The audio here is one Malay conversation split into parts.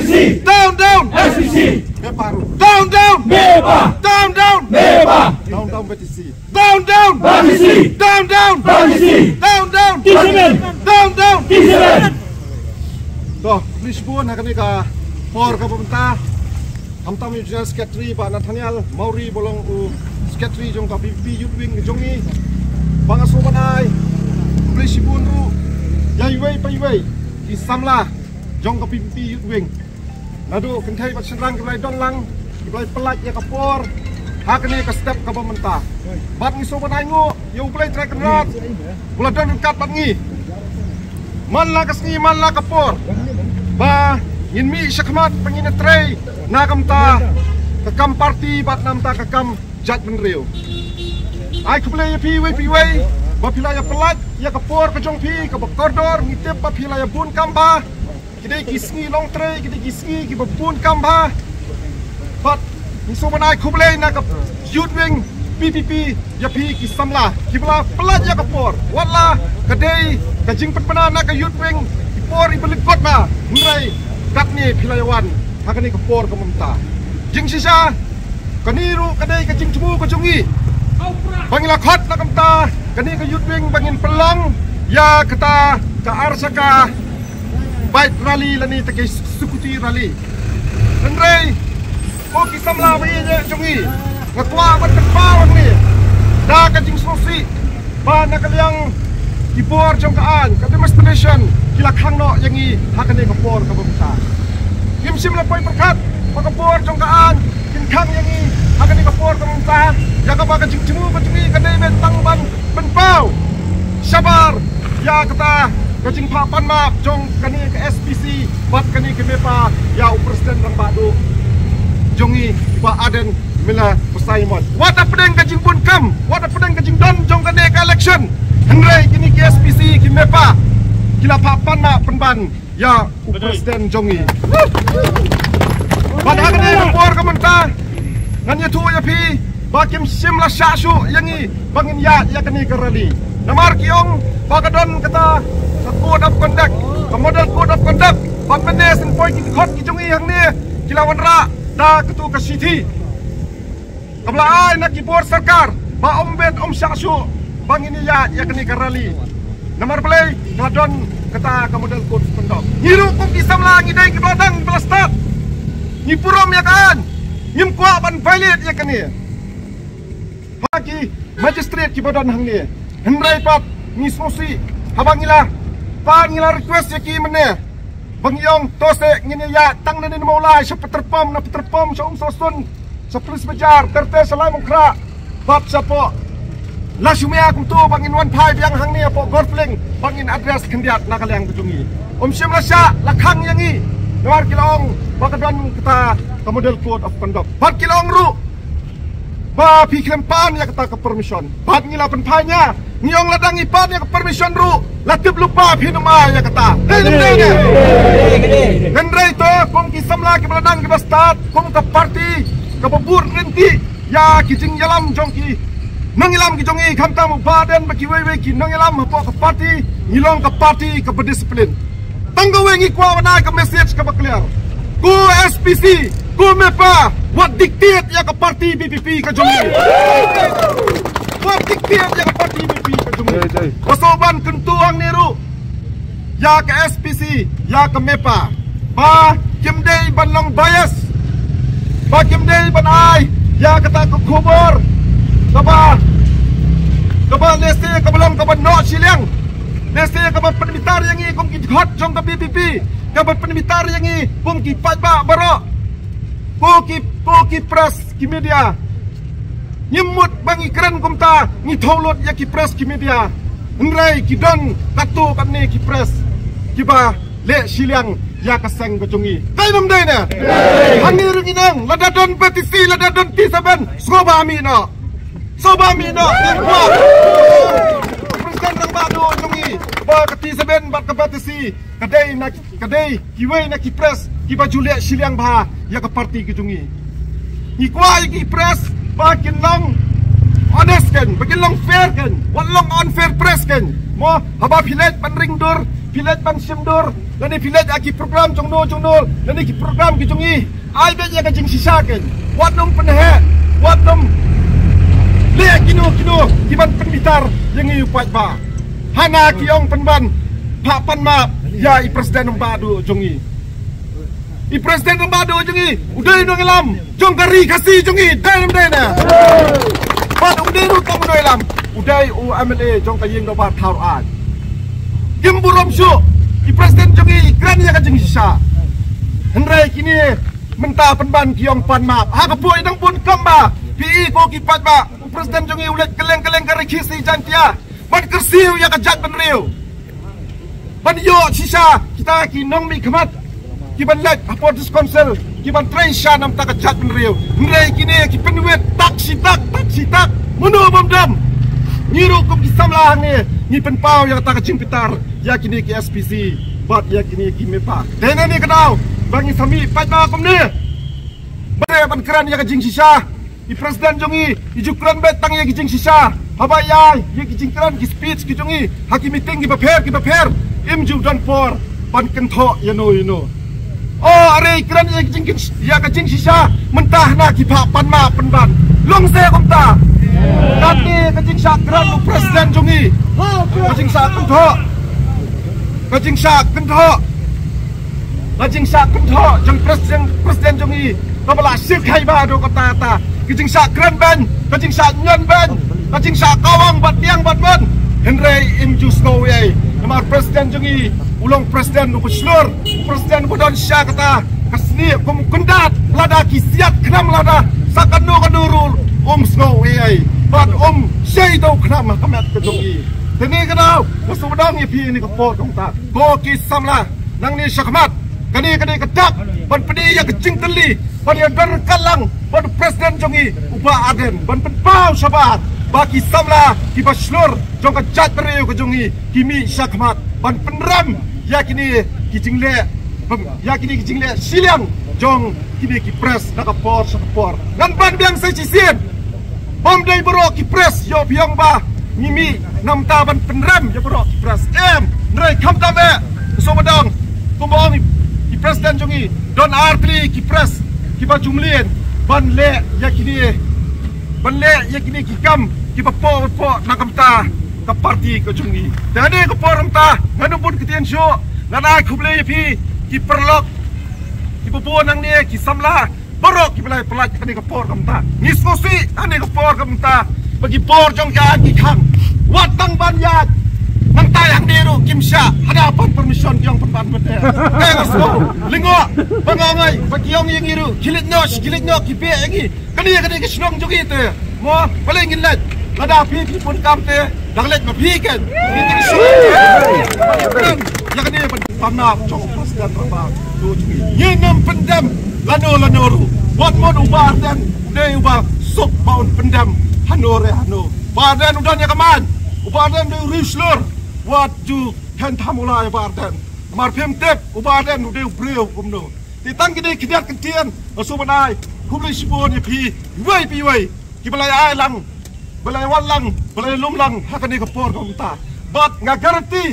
SPC. Down, down. SPC. Down, down. Meba. Down, down. Meba. Down, down BTC. Down, down. BTC. Down, down. BTC. Down, down. T7. Down, down. T7. Toh, please pun nak ni ka por ka pemerintah. Amtam Regional Secretary Pak Nathaniel Mauri bolong Secretary jong ka PPP Youth Wing jong ni. Bang Asobanai. Please pun tu. Yai wei pai wei. Di samla jong ka PPP Youth Wing. Nado kentai pat serang ke lai dong lang. Ke lai pelat ya ka por. Hak ni ka step ka pemerintah. Bat ngi sobanai ngo, yo play track rat. Bola don kat bat ngi. Man la kasni man la ka por. Ba yin mi syakmat pengin tray nakam ta kakam party bat nam ta kakam judgment real. Ai ku play pi wei ba pilaya pelat ya ka por ka jong pi ka ba koridor ngitip ba pilaya bun kamba. Kidai kisngi long tray kidai kisngi ki ba bun kamba. Bat ni sobanai ku play na ka Youth Wing PPP ya pi ki samla kibla pelat ya ka por. Wala kadai ka jing petpana na ka Youth Wing por ibelikot ma nrai kat ni pilayawan hakani ka por ka mamta jing sisa kaniru kadai ka jing cemu ka jungi bangila khot na kamta kani ka Youth Wing bangin pelang ya kata ka arsaka bike rally lani ta ke sukuti rally nrai ko ki samla bai je jungi ngakwa bat pa ni da ka jing sosi ba na kalyang kipor jong kaan ka demonstration kila khangno yangi hakane kapor ka bumta kim sim la poi perkat pa kapor jong kaan kin khang yangi hakane kapor ka bumta ya ka ba ka jingmu ka jimi ka dei bentang ban benpau sabar ya kata ka jing pa pan map jong kani ka SPC bat kani ke mepa ya presiden rang badu jongi ba aden mila Simon wat apedeng ka jing pun kam wat apedeng ka jing don jong kani ka election Henry kini ke SPC ki mepa kila papan na penban ya presiden jongi pada kene por kamenta nganya tu ya pi bakim simla syasu yangi bangin ya kene kerali namar kiong bagadon kata code of conduct model code of conduct ban menes en point ki khot ki jongi yang ni kila wanra da ketu ka city kabla ai nak ki por sarkar ba ombet syasu bangin ya kene kerali nomor play ngadon kata model code pendok ngiru kok kisam lagi dai ke belakang belastat ni purom ya kan nyim kwa ban valid ya kan ni haki magistrate ki badan hang ni hendrai pat ni sosi habangila pangila request ya ki mene bangyong tose ngini ya tang nani maulai sa peterpom sa sosun sa pulis bajar terte salai mukra bab sapo Lasumia kum tu bangin wan pai biang hang ni apo golfling bangin address kendiat nakal yang kejungi sim lasya lakhang yangi luar kilong bakadon kita ke model code of conduct bat kilong ru ba pi klempan ya kata ke permission bat ngila penpanya ngiong ladang ipan ya ke permission ru latib lupa pinuma ya kata gendrai to kum kisam la ke beladang ke bastat kum ke party ke bebur renti ya kijing jalam jongki Nangilam ki jongi khamta mu badan baki wewe ki nangilam hapo ka party ngilong ka party ka berdisiplin tanggo wengi kwa wana ka message ka clear ku SPC ku mepa what dictate ya ka party PPP ka jongi what dictate ya ka party PPP ka jongi kosoban kentuang niru ya ka SPC ya ka mepa ba kimdei banlong bias ba kimdei banai ya kata ku khobor Kaba neste kabalam kaba no silang neste kaba penmitar yang i kum ki hot jong ka PPP kaba penmitar yang i kum ki patba baro ko ki press ki media nyemut bangi keren kum ta ni tholot ya ki press ki media ngrai ki don katu kamne ki press ki ba le silang ya kaseng gojungi kai nam dai na hani ringinang ladadon petisi ladadon T7 skoba amino Soba mino ngwa presiden rang badu jongi ba kati seben bat kapatisi kadai kiwei na ki press ki ba julia siliang ba ya ka party ki jongi ni kwa ki press ba kin long honest kan ba kin long fair kan wan long unfair press kan mo haba pilet ban ring dur pilet ban sim dur Nani pilat aki program jong nol nani ki program ki jong I ai be ya ka jing sisa ken wat nom penhe wat nom le kino ki ban penbitar yang I upat ba hana ki ong penban pak pan ma ya I presiden badu jong I presiden badu jong I udai no ngelam jong kari kasih jong I dalam na bat udai ru tong no elam udai u MLA jong kayeng do ba thar an Gemburom syu I presiden jong I kran ya ka jing sisa henrai kini mentah penban kiong pan map ha kapoi dang pun kamba PI ko kipat ba presiden jong I ulet keleng kari kisi jantia ban kersiu ya ka jat penriu ban yo sisa kita ki nong mi khamat ki ban lek apot council ki ban train sha nam ta ka jat penriu henrai kini ki penwet tak sitak munu bomdam nyiru kum ki samlah ni penpau yang ta ka jingpitar ya kini ki SPC bat ya kini ki mepa dena ni kenau bangi sami patba kum ni bare ban kran ya ka jing sisa I presiden jong I jukran bet tang ya ki jing sisa haba ya ki jing kran ki speech ki jong I haki meeting ki baper im ju don for ban kentho ya no oh are kran ya ka jing sisa mentah na ki pha pan ma penban long se kum ta kati ka jing sa kran presiden jong I ka jing sa kentho jong presiden jong I kabala sik hai ba do kata ta kijing sa kran ban kijing sa nyon ban kijing sa kawang bat tiang bat ban henry im jus no ye namar presiden jong I ulong presiden no kuslur presiden bodon sya kata kasni kum kundat lada kisiat kram lada sakanu kanurul snow ye bat shay do kram kamat ke jong I teni kanau masudang ye pi ni ko tong ta ko ki samla nang ni syakmat kani kedak ban pedi ya kecing teli ban ya dar kalang ban presiden jong I uba aden ban penpau sabat baki samla ki baslur jong ka jat periu ke jong I kimi syakmat ban penram ya kini ki jingle siliang jong kini ki pres na ka por nan ban biang sai chisien bom dai bro ki pres yo biang ba ngimi nam ta ban penram ya bro ki pres nrai kham ta me so badang kumbong ki presiden jong I don artli ki pres ki ba jumlien ban le ya kini ki kam ki ba po na kam ta ka parti ko jong I dane ko poram ta nganu pun kitien syo ngana khuble pi ki perlok ki bo nang ni ki samla borok ki belai pelaj kani ko por kam ta nismosi ane ko por kam ta bagi por jong ka ki khang watang ban ya nang tayang diru kimsya hadapan permission yang penban bete so lingo bangangai bagi yang iru kilit no ki pe ngi kani ki snong jogi te mo paling inlet lada pi pun kam te danglet ma pi ken ni so ya kani panap jong presiden raba do jogi yenam pendam lano ru wat mod ubar dan de ubar sok baun pendam hano badan udan ya kaman ubadan de rislur wat ju hen tamula ubadan mar pemtep ubadan de breu kumno ditang kini kidiat kentian asu banai kumli sibon ye pi wai ki balai ai lang balai wan lang balai lum lang hakani ka por komta bat nga garanti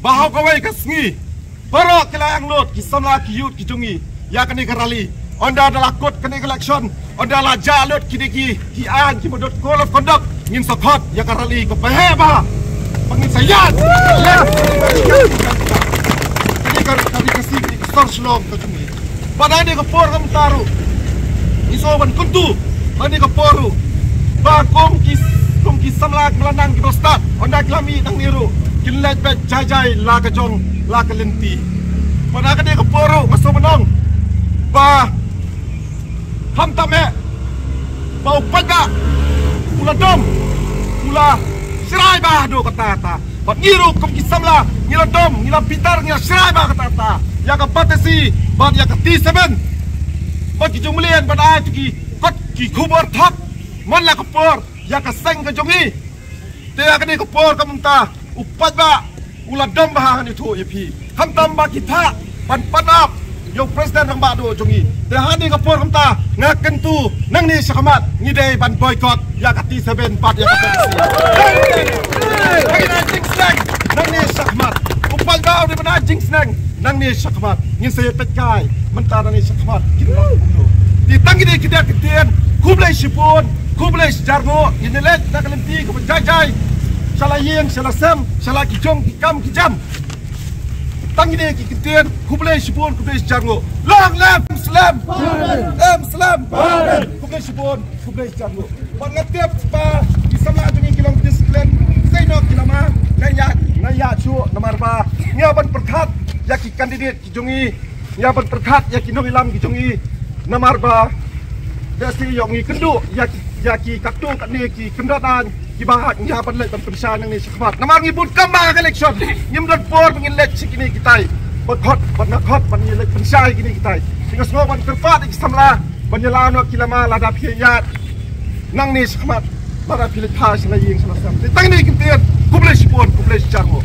bahaw kawai kasngi baro kilayang lot ki samla ki yut ki jungi ya kani karali onda adalah kot kani election onda la jalot kini ki an ki modot call of conduct ngin sokot ya karali ko paheba pangin sayat kani kasih kini storslong ko jungi pada ni ko por kam taru isoban kuntu ani ko poru ba kong ki samlak melandang ki bostat onda klami nang niru kilat bet jajai la ka jong la ka lenti pada ka ni ko poru maso menong ba ham tame bau paga ula dom ula serai ba do kata ba niru kom ki samla ngila dom ngila pitar ngila serai ba kata ya ka patesi ba ya ka T7 ba ki jumlian ba da ki kot ki khubor thak man la ka por ya ka seng ka jongi te ya ka ni ka por ka munta upat ba ula dom ba ni thu ye pi ham tam ba ki tha pan panap yo presiden rang ba do jongi te ha ni ka por kam ta ngaken tu nang ni sakamat ni dei ban boycott ya ka T7 pat ya ka patesi nang ni sakamat upal ba di bana jing snang nang ni sakmat ngin saya pekai mentara ni sakmat kita di tangi ni kita ketian kublai sipun kublai jargo ini let nak lenti ku jajai salah yang salah sem salah kijong kikam kijam tangi ni ketian kublai sipun kublai jargo long lam slam slam kublai sipun kublai jargo pangatiap pa isama jungi kilong disiplin saya nak kilama naya cu nomor ba nyaban perkat yaki kandidat kijungi nyaban perkat yaki nomilam kijungi nomor ba dasi yongi kendu yaki kaktu katni ki kendatan ki bahat nyaban lek penpesan nang ni sakmat nomor ngibut kambang election nyimdot por pengilek sikini kitai bakot panakot pengilek pensai kini kitai sehingga semua ban kerfat iki samla banyalan wa kilama lada phiyat nang ni sakmat mara pilih khas lagi yang salah satu. Tang ni kita kublai sipon, kublai jargo.